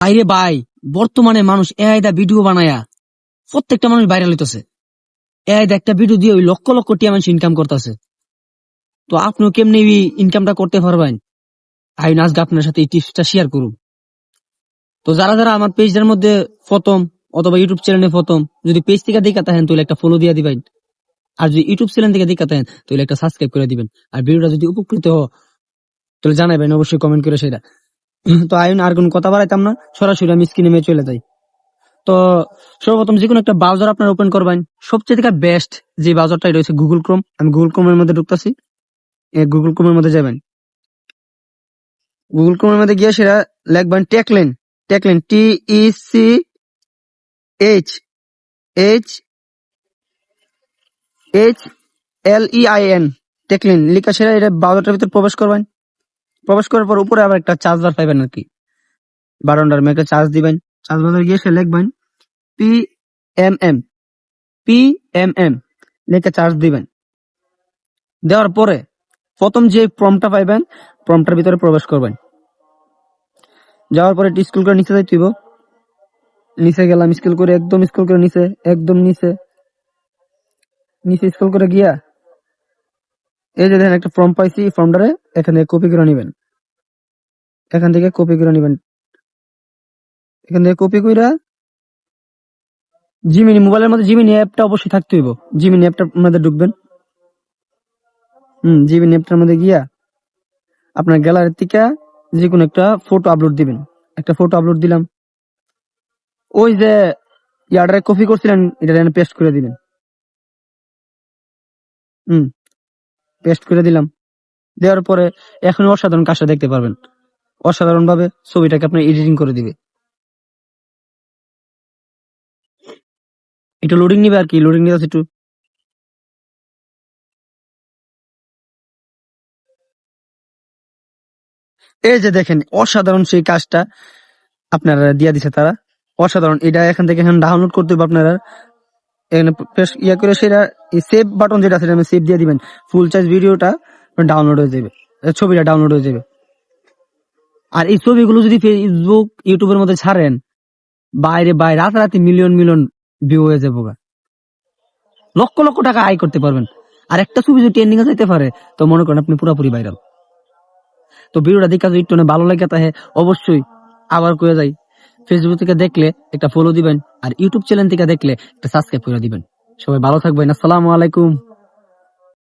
বাইরে ভাই, বর্তমানে মানুষ এআই দা ভিডিও বানায়া প্রত্যেকটা মানুষ ভাইরাল হইতেছে। এআই দা একটা ভিডিও দিয়ে ওই লক্ষ লক্ষ টিয়া মানুষ ইনকাম করতেছে। তো আপনিও কেমনি ইনকামটা করতে পারবেন, আই আজকে আপনার সাথে এই টিপসটা শেয়ার করুন। তো যারা যারা আমার পেজের মধ্যে প্রথম অথবা ইউটিউব চ্যানেলে প্রথম, যদি পেজ থেকে দেখা থাকেন তাহলে একটা ফলো দিয়ে দিবেন, আর যদি ইউটিউব চ্যানেল থেকে দেখা থাকেন তাহলে একটা সাবস্ক্রাইব করে দিবেন। আর ভিডিওটা যদি উপকৃত হয় তাহলে জানাবেন অবশ্যই কমেন্ট করে সেটা। তো আইন আর কোন কথা বাড়াইতাম না, সরাসরি আমি স্ক্রিনে মেয়ে চলে যাই। তো সর্বপ্রথম যে কোনো একটা ব্রাউজার আপনারা ওপেন করবেন। সবচেয়ে থেকে বেস্ট যে ব্রাউজারটা এটা হচ্ছে গুগল ক্রোম। আমি গুগল ক্রোমের মধ্যে ঢুকতেছি। গুগল ক্রোমের মধ্যে যাবেন। গুগল ক্রোমের মধ্যে গিয়ে সেটা লিখবেন টেকলেন। টেকলেন TECHHLEIN টেকলেন লিখা সেটা এটা ব্রাউজারটার ভিতরে প্রবেশ করবেন। প্রবেশ করার পর উপরে আবার একটা চার্জ বার পাইবেন আর কি, বারন্ডার একটা চার্জ দিবেন। চার্জ বাজার গিয়ে সে লিখবেন PMM লিখে চার্জ দিবেন। দেওয়ার পরে প্রথম যে প্রম্পটটা পাইবেন, প্রম্পটার ভিতরে প্রবেশ করবেন। যাওয়ার পরে স্ক্রল করে নিচে যাইতে হইব। নিচে গেলাম, স্ক্রল করে একদম স্ক্রল করে নিচে, একদম নিচে স্ক্রল করে গিয়া এই যে দেখেন একটা ফর্ম পাইছি, ফর্মটারে এখান থেকে কপি করে নিবেন। এখান থেকে কপি করে নিবেন। এখান থেকে কপি কইরা জিমিনি, মোবাইলের মধ্যে জিমিনি অ্যাপটা অবশ্যই থাকতে হইব। জিমিনি অ্যাপটার মধ্যে ঢুকবেন। জিমিনি অ্যাপটার মধ্যে গিয়া আপনার গ্যালারি থেকে যে কোনো একটা ফটো আপলোড দিবেন। একটা ফটো আপলোড দিলাম। ওই যে ইয়ারটারে কপি করছিলেন এটা পেস্ট করে দিবেন। পেস্ট করে দিলাম। দেওয়ার পরে এখন অসাধারণ কাজটা দেখতে পারবেন। অসাধারণ ভাবে ছবিটাকে আপনি এডিটিং করে দিবে। একটু লোডিং নিবে আর কি, লোডিং নিতে একটু। এই যে দেখেন অসাধারণ সেই কাজটা আপনারা দিয়া দিছে তারা, অসাধারণ। এটা এখান থেকে এখন ডাউনলোড করতে হবে আপনারা। এখানে ইয়া করে সেটা সেভ বাটন যেটা আছে আমি সেভ দিয়ে দিবেন। ফুল সাইজ ভিডিওটা ডাউনলোড হয়ে যাবে, ছবিটা ডাউনলোড হয়ে যাবে। আর এই ছবিগুলো যদি ফেসবুক ইউটিউবের মধ্যে ছাড়েন, বাইরে রাতারাতি মিলিয়ন মিলিয়ন ভিউ হয়ে যাবো, লক্ষ লক্ষ টাকা আয় করতে পারবেন। আর একটা ছবি যদি ট্রেন্ডিং এ যেতে পারে তো মনে করেন আপনি পুরোপুরি ভাইরাল। তো ভিডিওটা দেখা যদি একটু ভালো লাগে তাহে অবশ্যই আবার করে যাই, ফেসবুক থেকে দেখলে একটা ফলো দিবেন, আর ইউটিউব চ্যানেল থেকে দেখলে একটা সাবস্ক্রাইব করে দিবেন। সবাই ভালো থাকবেন। আসসালামু আলাইকুম।